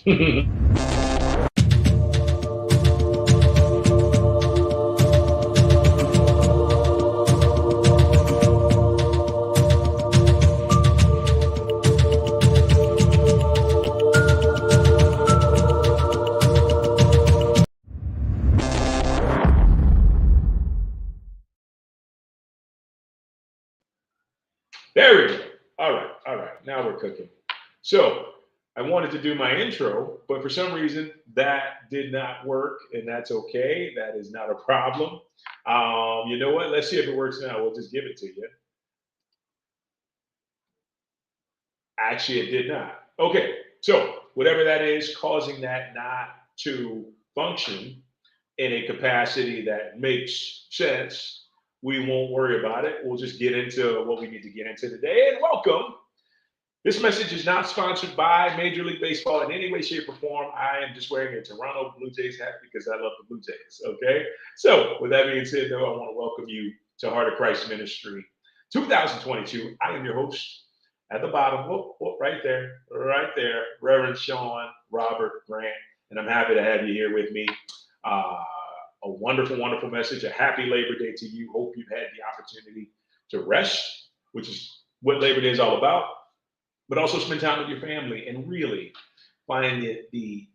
There we go. All right, all right. Now we're cooking. So I wanted to do my intro, but for some reason that did not work, and that's okay. That is not a problem. You know what? Let's see if it works now. We'll just give it to you. Actually, it did not. Okay, so whatever that is causing that not to function in a capacity that makes sense, we won't worry about it. We'll just get into what we need to get into today. And welcome. This message is not sponsored by Major League Baseball in any way, shape, or form. I am just wearing a Toronto Blue Jays hat because I love the Blue Jays. Okay. So, with that being said, though, I want to welcome you to Heart of Christ Ministry 2022. I am your host at the bottom, right there, Reverend Shaun Robert Grant. And I'm happy to have you here with me. A wonderful, wonderful message. A happy Labor Day to you. Hope you've had the opportunity to rest, which is what Labor Day is all about, but also spend time with your family and really find the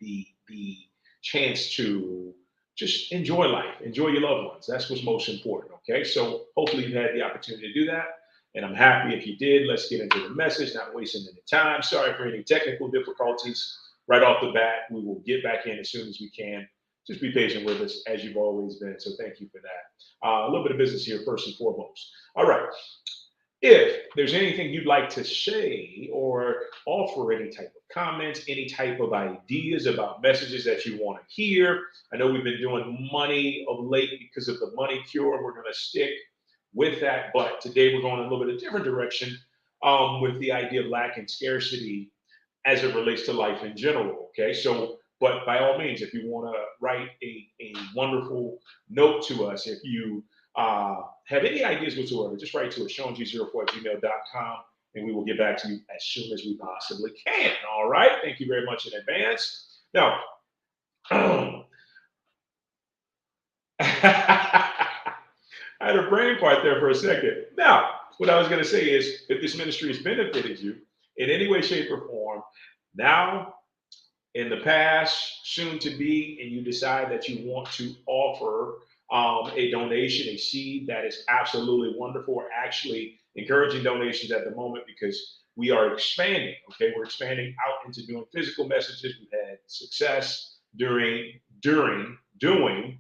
chance to just enjoy life, enjoy your loved ones. That's what's most important. Okay, so hopefully you had the opportunity to do that, and I'm happy if you did. Let's get into the message, not wasting any time. Sorry for any technical difficulties right off the bat. We will get back in as soon as we can. Just be patient with us as you've always been. So thank you for that. A little bit of business here first and foremost. All right. If there's anything you'd like to say or offer, any type of comments, any type of ideas about messages that you want to hear, I know we've been doing money of late because of the money cure. We're going to stick with that, but today we're going a little bit of a different direction with the idea of lack and scarcity as it relates to life in general. Okay, so but by all means, if you want to write a wonderful note to us, if you have any ideas whatsoever, just write to us, ShaunG04@gmail.com, and we will get back to you as soon as we possibly can. All right. Thank you very much in advance. Now, I had a brain fart there for a second. Now, what I was going to say is if this ministry has benefited you in any way, shape, or form, now, in the past, soon to be, and you decide that you want to offer a donation, a seed, that is absolutely wonderful. We're actually encouraging donations at the moment because we are expanding. Okay, we're expanding out into doing physical messages. We've had success during doing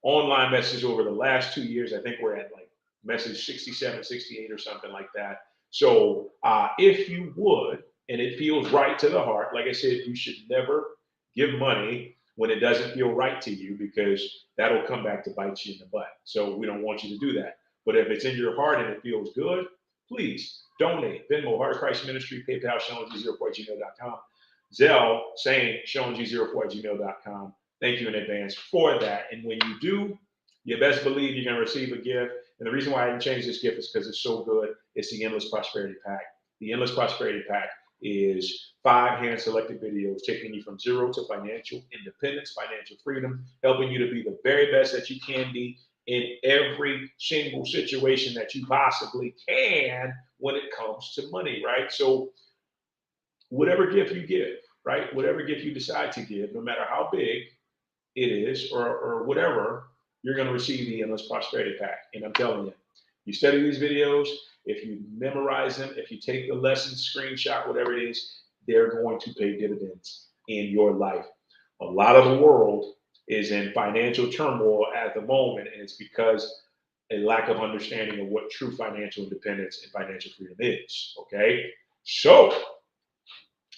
online messages over the last 2 years. I think we're at like message 67, 68 or something like that. So if you would, and it feels right to the heart, like I said, you should never give money when it doesn't feel right to you, because that'll come back to bite you in the butt. So we don't want you to do that. But if it's in your heart and it feels good, please donate. VENMO, Heart of Christ Ministry, PayPal, ShaunG04@gmail.com, ZELLE, same, ShaunG04@gmail.com. Thank you in advance for that. And when you do, you best believe you're going to receive a gift. And the reason why I didn't change this gift is because it's so good. It's the Endless Prosperity Pack. The Endless Prosperity Pack is 5 hand-selected videos taking you from zero to financial independence, financial freedom, helping you to be the very best that you can be in every single situation that you possibly can when it comes to money, right? So whatever gift you give, right? Whatever gift you decide to give, no matter how big it is or whatever, you're going to receive the Endless Prosperity Pack. And I'm telling you, you study these videos, if you memorize them, if you take the lesson, screenshot, whatever it is, they're going to pay dividends in your life. A lot of the world is in financial turmoil at the moment, and it's because a lack of understanding of what true financial independence and financial freedom is. Okay, so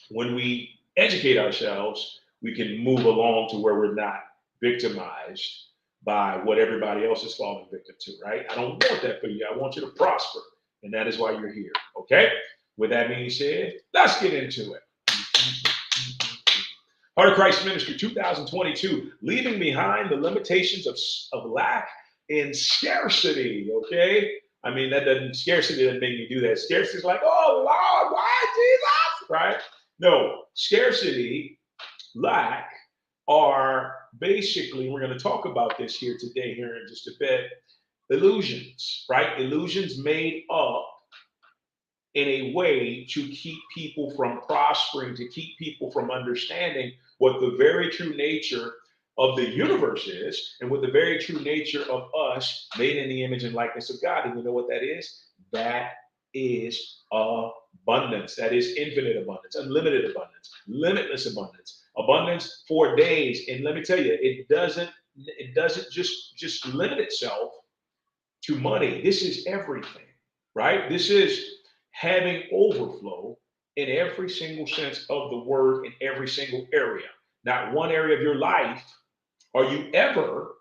when we educate ourselves, we can move along to where we're not victimized by what everybody else is falling victim to, right? I don't want that for you. I want you to prosper, and that is why you're here. Okay, with that being said, let's get into it. Heart of Christ Ministry 2022, leaving behind the limitations of lack and scarcity. Okay, I mean, scarcity doesn't make me do that. Scarcity is like, oh Lord, why Jesus, right? No, scarcity lack are basically, we're going to talk about this here today, here in just a bit, illusions, right? Illusions made up in a way to keep people from prospering, to keep people from understanding what the very true nature of the universe is and what the very true nature of us made in the image and likeness of God. And you know what that is? That is abundance. That is infinite abundance, unlimited abundance, limitless abundance, abundance for days. And let me tell you, it doesn't just limit itself to money. This is everything, right? This is having overflow in every single sense of the word in every single area. Not one area of your life are you ever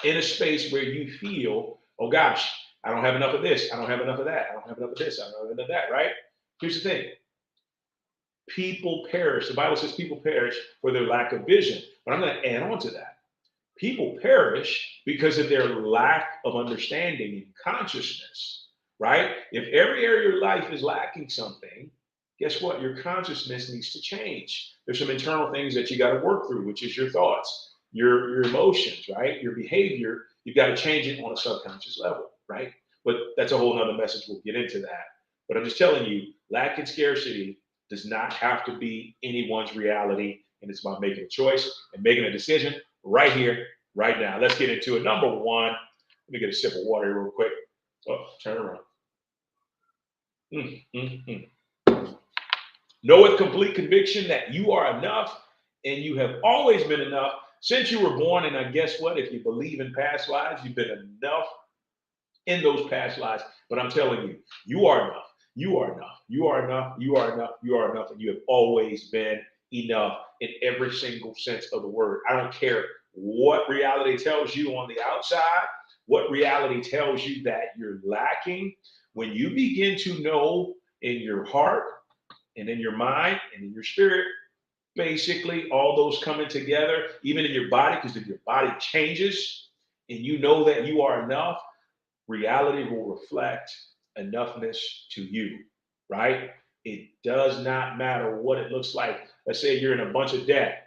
in a space where you feel, oh gosh, I don't have enough of this, I don't have enough of that, I don't have enough of this, I don't have enough of that, right? Here's the thing. People perish. The Bible says people perish for their lack of vision. But I'm going to add on to that. People perish because of their lack of understanding and consciousness, right? If every area of your life is lacking something, guess what? Your consciousness needs to change. There's some internal things that you got to work through, which is your thoughts, your emotions, right? Your behavior. You've got to change it on a subconscious level, right? But that's a whole nother message. We'll get into that. But I'm just telling you, lack and scarcity does not have to be anyone's reality. And it's about making a choice and making a decision right here, right now. Let's get into it. Number one, let me get a sip of water here real quick. Oh, turn around. Know with complete conviction that you are enough and you have always been enough since you were born. And I guess what? If you believe in past lives, you've been enough in those past lives. But I'm telling you, you are enough. You are enough. You are enough. You are enough. You are enough. And you have always been enough in every single sense of the word. I don't care what reality tells you on the outside, what reality tells you that you're lacking. When you begin to know in your heart and in your mind and in your spirit, basically all those coming together, even in your body, because if your body changes and you know that you are enough, reality will reflect enoughness to you, right? It does not matter what it looks like. Let's say you're in a bunch of debt,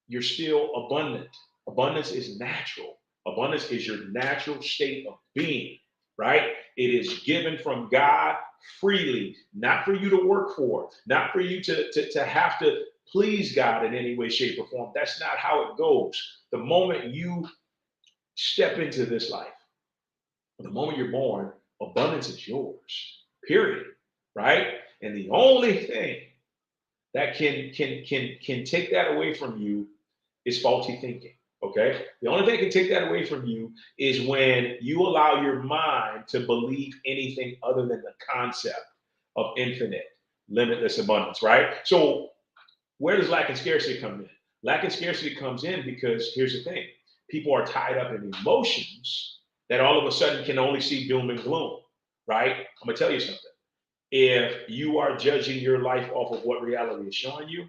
you're still abundant. Abundance is natural. Abundance is your natural state of being, right? It is given from God freely, not for you to work for, not for you to have to please God in any way, shape, or form. That's not how it goes. The moment you step into this life, the moment you're born, abundance is yours, period, right? And the only thing that can take that away from you is faulty thinking. Okay. The only thing that can take that away from you is when you allow your mind to believe anything other than the concept of infinite, limitless abundance, right? So where does lack and scarcity come in? Lack and scarcity comes in because here's the thing: people are tied up in emotions that all of a sudden can only see doom and gloom, right? I'm gonna tell you something. If you are judging your life off of what reality is showing you,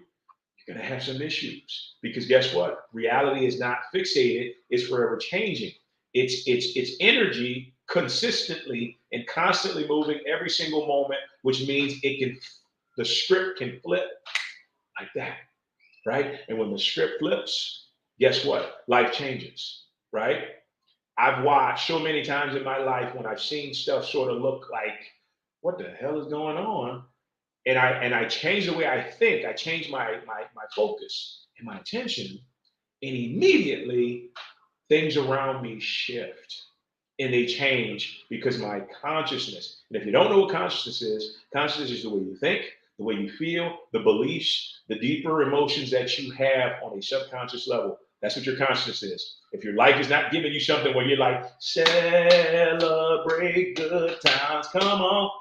you're going to have some issues because guess what? Reality is not fixated, it's forever changing. It's energy consistently and constantly moving every single moment, which means the script can flip like that, right? And when the script flips, guess what? Life changes, right? I've watched so many times in my life when I've seen stuff sort of look like, what the hell is going on? And I change the way I think. I change my focus and my attention, and immediately things around me shift and they change because my consciousness. And if you don't know what consciousness is the way you think, the way you feel, the beliefs, the deeper emotions that you have on a subconscious level. That's what your consciousness is. If your life is not giving you something where you're like, celebrate good times, come on.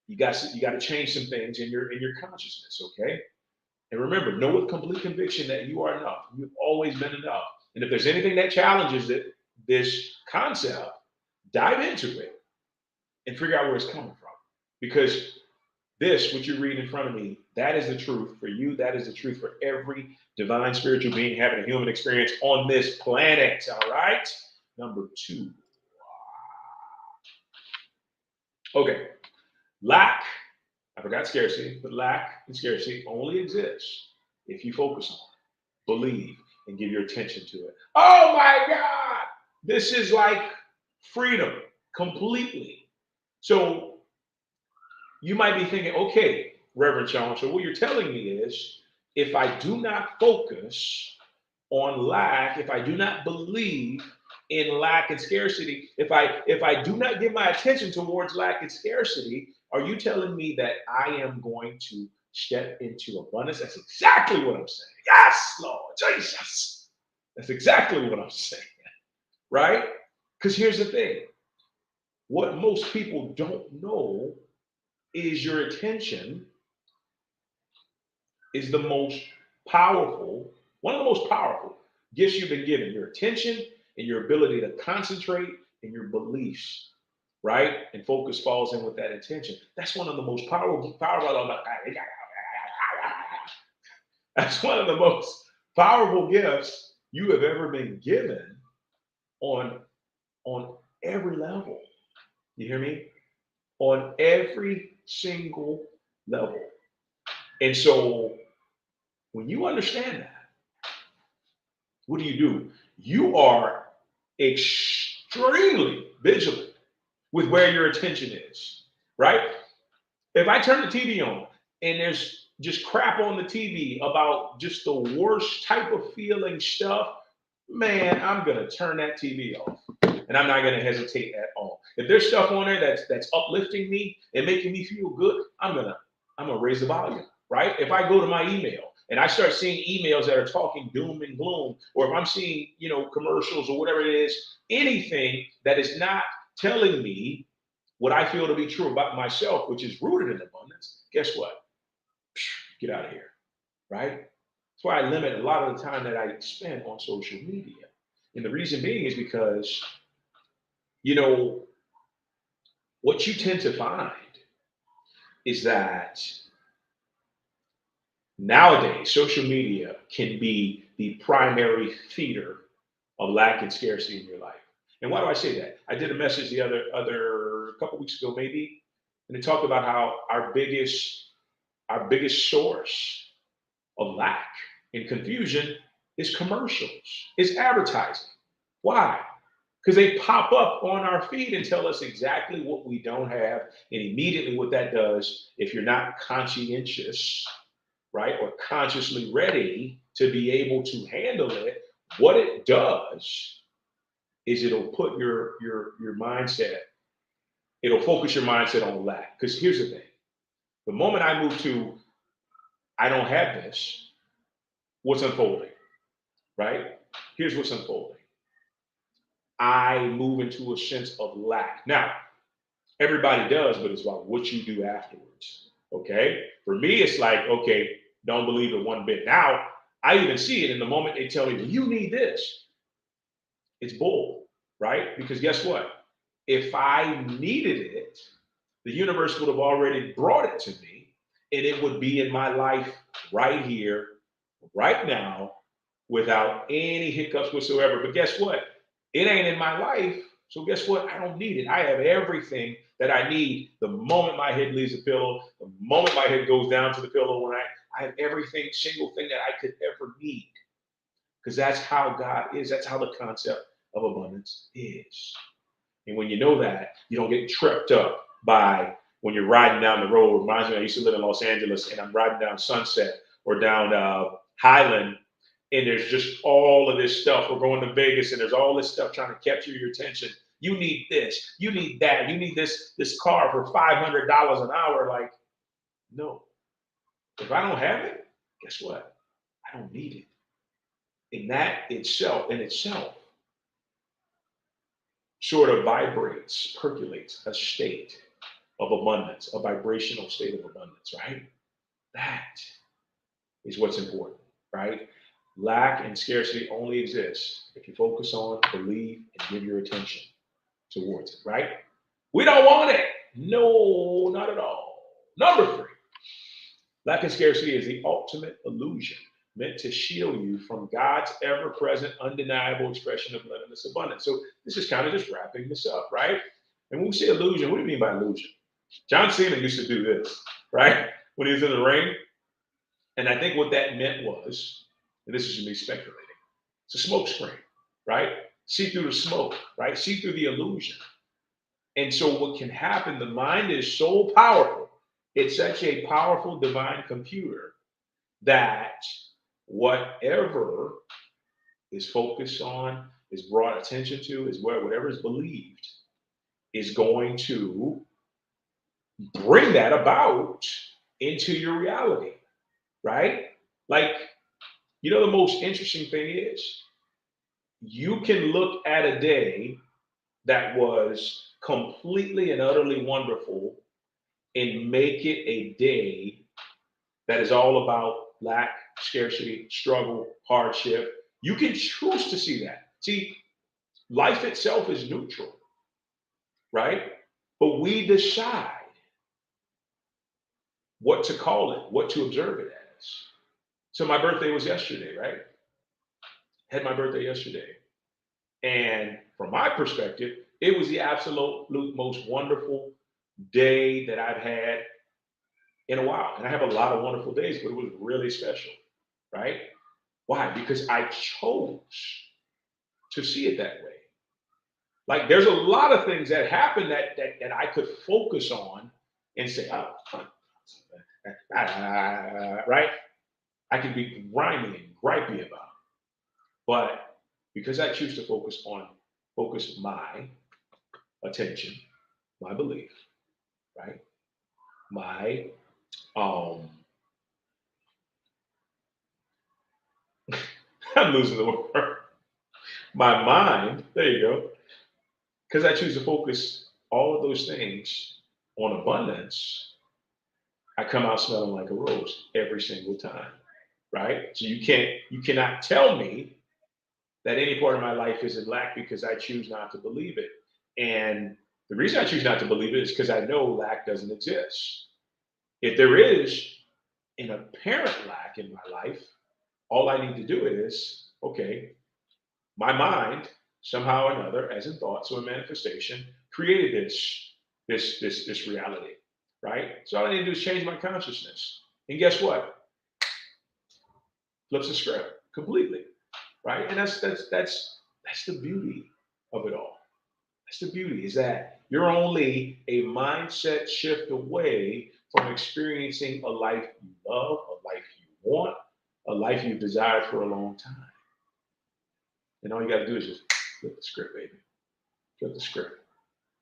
You got to change some things in your consciousness, okay? And remember, know with complete conviction that you are enough. You've always been enough. And if there's anything that challenges this concept, dive into it and figure out where it's coming from. Because this, what you read in front of me, that is the truth for you. That is the truth for every divine spiritual being having a human experience on this planet. All right. Number two. Okay. Lack, I forgot scarcity, but lack and scarcity only exists if you focus on it, believe, and give your attention to it. Oh my God, this is like freedom completely. So you might be thinking, okay, Reverend Shaun, so what you're telling me is if I do not focus on lack, if I do not believe in lack and scarcity, if I do not give my attention towards lack and scarcity, are you telling me that I am going to step into abundance? That's exactly what I'm saying. Yes, Lord Jesus. That's exactly what I'm saying, right? Because here's the thing. What most people don't know is your attention is the most powerful, one of the most powerful gifts you've been given. Your attention and your ability to concentrate and your beliefs, right? And focus falls in with that intention. That's one of the most powerful. That's one of the most powerful gifts you have ever been given on every level. You hear me? On every single level. And so when you understand that, what do? You are extremely vigilant with where your attention is, right? If I turn the TV on and there's just crap on the TV about just the worst type of feeling stuff, man, I'm gonna turn that TV off. And I'm not gonna hesitate at all. If there's stuff on there that's uplifting me and making me feel good, I'm gonna raise the volume, right? If I go to my email and I start seeing emails that are talking doom and gloom, or if I'm seeing, commercials or whatever it is, anything that is not telling me what I feel to be true about myself, which is rooted in abundance, guess what? Get out of here, right? That's why I limit a lot of the time that I spend on social media. And the reason being is because, what you tend to find is that nowadays social media can be the primary feeder of lack and scarcity in your life. And why do I say that? I did a message the other couple weeks ago, maybe, and it talked about how our biggest source of lack and confusion is commercials, is advertising. Why? Because they pop up on our feed and tell us exactly what we don't have. And immediately what that does, if you're not conscientious, right, or consciously ready to be able to handle it, what it does is it'll put your mindset, it'll focus your mindset on lack. Because here's the thing. The moment I move to, I don't have this, what's unfolding, right? Here's what's unfolding. I move into a sense of lack. Now, everybody does, but it's about what you do afterwards. Okay. For me, it's like, okay, don't believe it one bit. Now, I even see it in the moment they tell me, well, you need this. It's bull, right? Because guess what? If I needed it, the universe would have already brought it to me, and it would be in my life right here, right now, without any hiccups whatsoever. But guess what? It ain't in my life. So guess what? I don't need it. I have everything that I need the moment my head leaves the pillow, the moment my head goes down to the pillow when I have everything, single thing that I could ever need. Because that's how God is. That's how the concept of abundance is. And when you know that, you don't get tripped up by when you're riding down the road. It reminds me, I used to live in Los Angeles, and I'm riding down Sunset or down Highland, and there's just all of this stuff. We're going to Vegas, and there's all this stuff trying to capture your attention. You need this, you need that, you need this car for $500 an hour. Like, no. If I don't have it, guess what? I don't need it. And that itself, sort of vibrates, percolates a state of abundance, a vibrational state of abundance, right? That is what's important, right? Lack and scarcity only exists if you focus on, believe, and give your attention towards it, right? We don't want it. No, not at all. Number 3, lack and scarcity is the ultimate illusion meant to shield you from God's ever-present, undeniable expression of limitless abundance. So this is kind of just wrapping this up, right? And when we say illusion, what do you mean by illusion? John Cena used to do this, right? When he was in the ring, And I think what that meant was, and this is just me speculating, it's a smoke screen, right? See through the smoke, right? See through the illusion. And so what can happen, the mind is so powerful. It's such a powerful divine computer that whatever is focused on, is brought attention to, is whatever is believed, is going to bring that about into your reality, right? Like, the most interesting thing is you can look at a day that was completely and utterly wonderful and make it a day that is all about lack, scarcity, struggle, hardship. You can choose to see that. See, life itself is neutral, right? But we decide what to call it, what to observe it as. So my birthday was yesterday, right? Had my birthday yesterday. And from my perspective, it was the absolute most wonderful day that I've had in a while. And I have a lot of wonderful days, but it was really special, right? Why? Because I chose to see it that way. Like, there's a lot of things that happen that I could focus on and say, oh, right? I can be grimy and gripey about it. But because I choose to focus my attention, my belief, right? My I'm losing the word. My mind, there you go. Because I choose to focus all of those things on abundance, I come out smelling like a rose every single time. Right? So you cannot tell me that any part of my life is in lack because I choose not to believe it. And the reason I choose not to believe it is because I know lack doesn't exist. If there is an apparent lack in my life, all I need to do is, okay, my mind, somehow or another, as in thoughts or manifestation, created this reality, right? So all I need to do is change my consciousness. And guess what? Flips the script completely, right? And that's the beauty of it all. That's the beauty, is that you're only a mindset shift away from experiencing a life you love, a life you want, a life you've desired for a long time. And all you got to do is just flip the script, baby. Flip the script.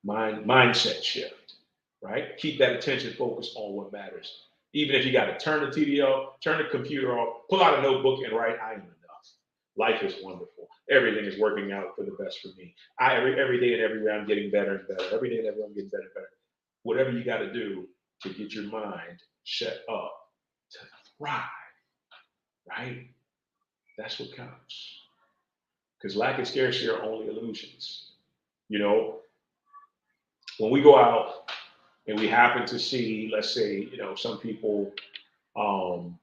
Mindset shift, right? Keep that attention focused on what matters. Even if you got to turn the TV off, turn the computer off, pull out a notebook and write, I am enough. Life is wonderful. Everything is working out for the best for me. Every day and everywhere I'm getting better and better. Every day and everywhere I'm getting better and better. Whatever you got to do to get your mind set up to thrive, right? That's what counts. Because lack and scarcity are only illusions. You know, when we go out and we happen to see, let's say, some people um,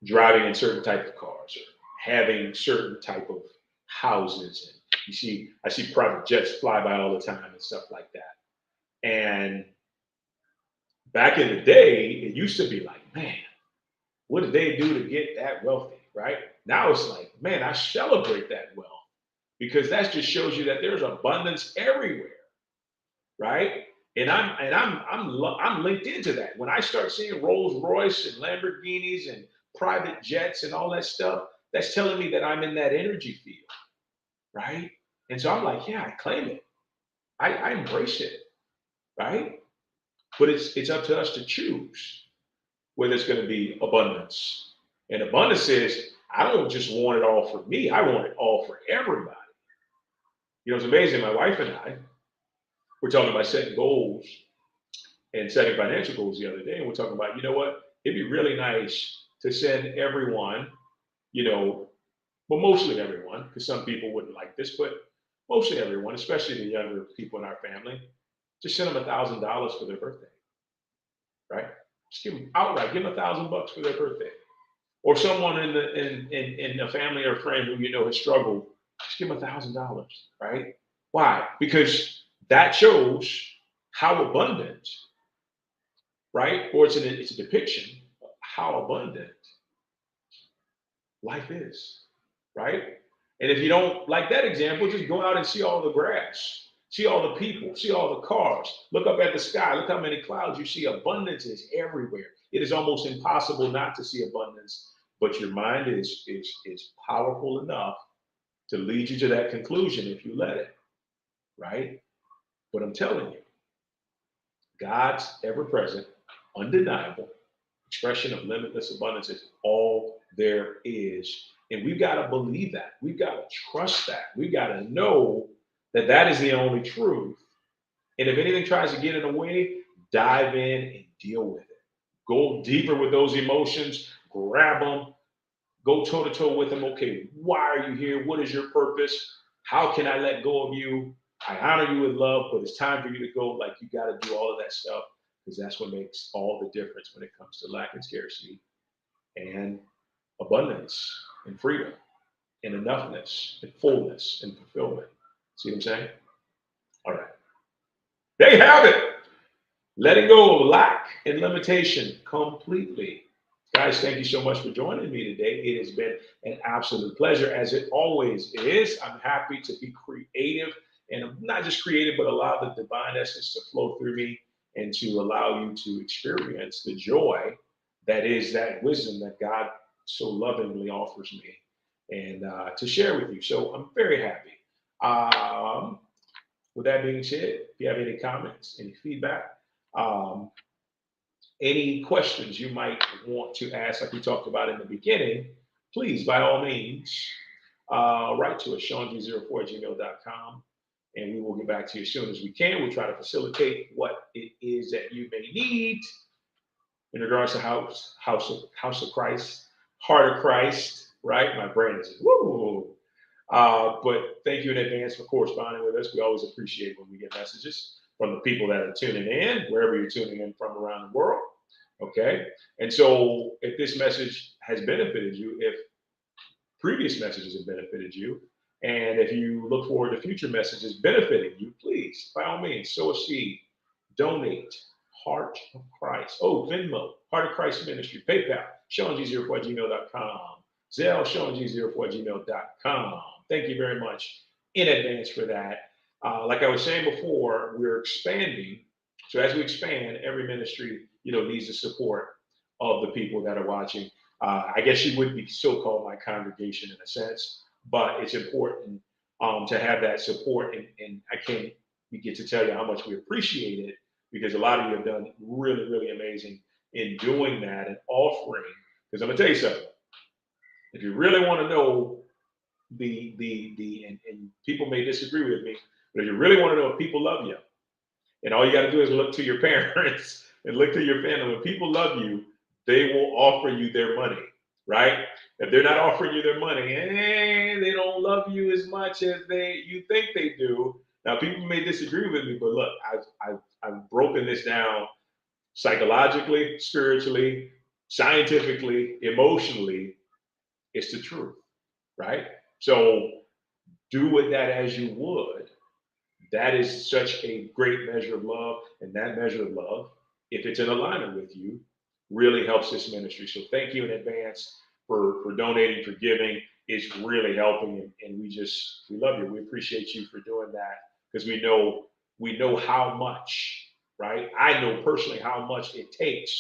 driving in certain type of cars or having certain type of houses, and I see private jets fly by all the time and stuff like that. And back in the day, it used to be like, man, what did they do to get that wealthy, right? Now it's like, man, I celebrate that wealth because that just shows you that there's abundance everywhere, right? And I'm linked into that. When I start seeing Rolls Royce and Lamborghinis and private jets and all that stuff, that's telling me that I'm in that energy field, right? And so I'm like, yeah, I claim it. I embrace it, right? But it's up to us to choose whether it's going to be abundance. And abundance is, I don't just want it all for me. I want it all for everybody. It's amazing. My wife and I were talking about setting goals and setting financial goals the other day. And we're talking about, it'd be really nice to send everyone, well, mostly everyone, because some people wouldn't like this, but mostly everyone, especially the younger people in our family, just send them $1,000 for their birthday, right? Just give them outright, give them $1,000 for their birthday. Or someone in a family or friend who has struggled, just give them $1,000, right? Why? Because that shows how abundant, right? Or it's a depiction of how abundant life is, right? And if you don't like that example, just go out and see all the grass, see all the people, see all the cars, look up at the sky, look how many clouds you see. Abundance is everywhere. It is almost impossible not to see abundance, but your mind is powerful enough to lead you to that conclusion if you let it, right? But I'm telling you, God's ever present, undeniable expression of limitless abundance is all there is. And we've got to believe that. We've got to trust that. We've got to know that that is the only truth. And if anything tries to get in the way, dive in and deal with it. Go deeper with those emotions, grab them, go toe to toe with them. Okay, why are you here? What is your purpose? How can I let go of you? I honor you with love, but it's time for you to go. Like, you got to do all of that stuff, because that's what makes all the difference when it comes to lack and scarcity and abundance and freedom and enoughness and fullness and fulfillment. See what I'm saying? All right. There you have it. Letting go of lack and limitation completely. Guys, thank you so much for joining me today. It has been an absolute pleasure, as it always is. I'm happy to be creative, and not just creative, but allow the divine essence to flow through me and to allow you to experience the joy that is that wisdom that God so lovingly offers me, and to share with you. So I'm very happy. With that being said, if you have any comments, any feedback, um, any questions you might want to ask, like we talked about in the beginning, please, by all means, write to us, ShaunG04@gmail.com, and we will get back to you as soon as we can. We'll try to facilitate what it is that you may need in regards to House of Christ, Heart of Christ, right? My brain is woo. But thank you in advance for corresponding with us. We always appreciate when we get messages from the people that are tuning in, wherever you're tuning in from around the world. Okay. And so if this message has benefited you, if previous messages have benefited you, and if you look forward to future messages benefiting you, please, by all means, sow a seed, donate. Heart of Christ. Oh, Venmo, Heart of Christ Ministry, PayPal, ShaunG04@gmail.com, ZELLE, ShaunG04@gmail.com. Thank you very much in advance for that. Like I was saying before, we're expanding. So as we expand, every ministry, needs the support of the people that are watching. I guess you would be so-called my congregation in a sense, but it's important to have that support. And I can't begin to tell you how much we appreciate it, because a lot of you have done really, really amazing in doing that and offering. Because I'm gonna tell you something. If you really want to know and people may disagree with me, but if you really want to know if people love you, and all you got to do is look to your parents and look to your family. When people love you, they will offer you their money, right? If they're not offering you their money, they don't love you as much as you think they do. Now, people may disagree with me, but look, I've broken this down psychologically, spiritually, scientifically, emotionally. It's the truth, right? So do with that as you would. That is such a great measure of love. And that measure of love, if it's in alignment with you, really helps this ministry. So thank you in advance for donating, for giving. It's really helping. And we love you. We appreciate you for doing that, because we know how much, right? I know personally how much it takes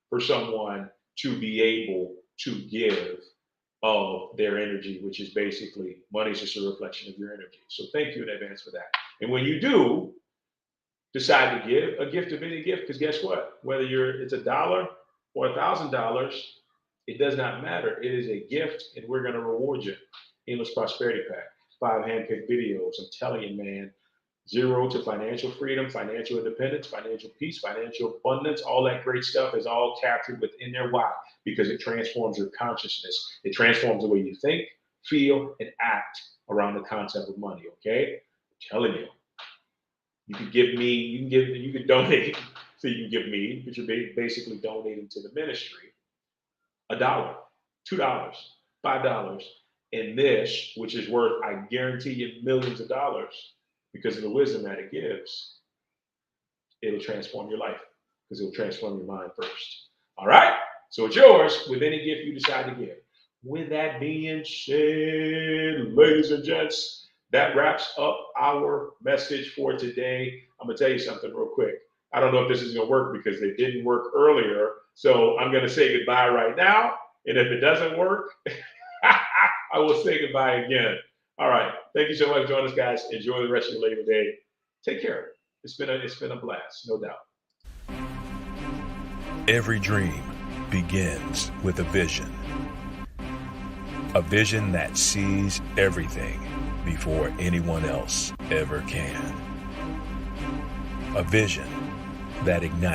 for someone to be able to give of their energy, which is basically money is just a reflection of your energy. So thank you in advance for that. And when you do decide to give, a gift of any gift, because guess what? Whether it's $1 or $1,000, it does not matter. It is a gift, and we're going to reward you. Endless Prosperity Pack, 5 handpicked videos. I'm telling you, man, zero to financial freedom, financial independence, financial peace, financial abundance, all that great stuff is all captured within there. Why? Because it transforms your consciousness. It transforms the way you think, feel, and act around the concept of money. Okay? I'm telling you, you can give me, you can donate. So you can give me, but you're basically donating to the ministry $1, $2, $5, and this, which is worth, I guarantee you, millions of dollars, because of the wisdom that it gives. It'll transform your life, because it'll transform your mind first. All right? So it's yours with any gift you decide to give. With that being said, ladies and gents, that wraps up our message for today. I'm going to tell you something real quick. I don't know if this is going to work because it didn't work earlier. So I'm going to say goodbye right now. And if it doesn't work, I will say goodbye again. All right. Thank you so much for joining us, guys. Enjoy the rest of your Labor Day. Take care. It's been a blast, no doubt. Every dream begins with a vision. A vision that sees everything before anyone else ever can. A vision that ignites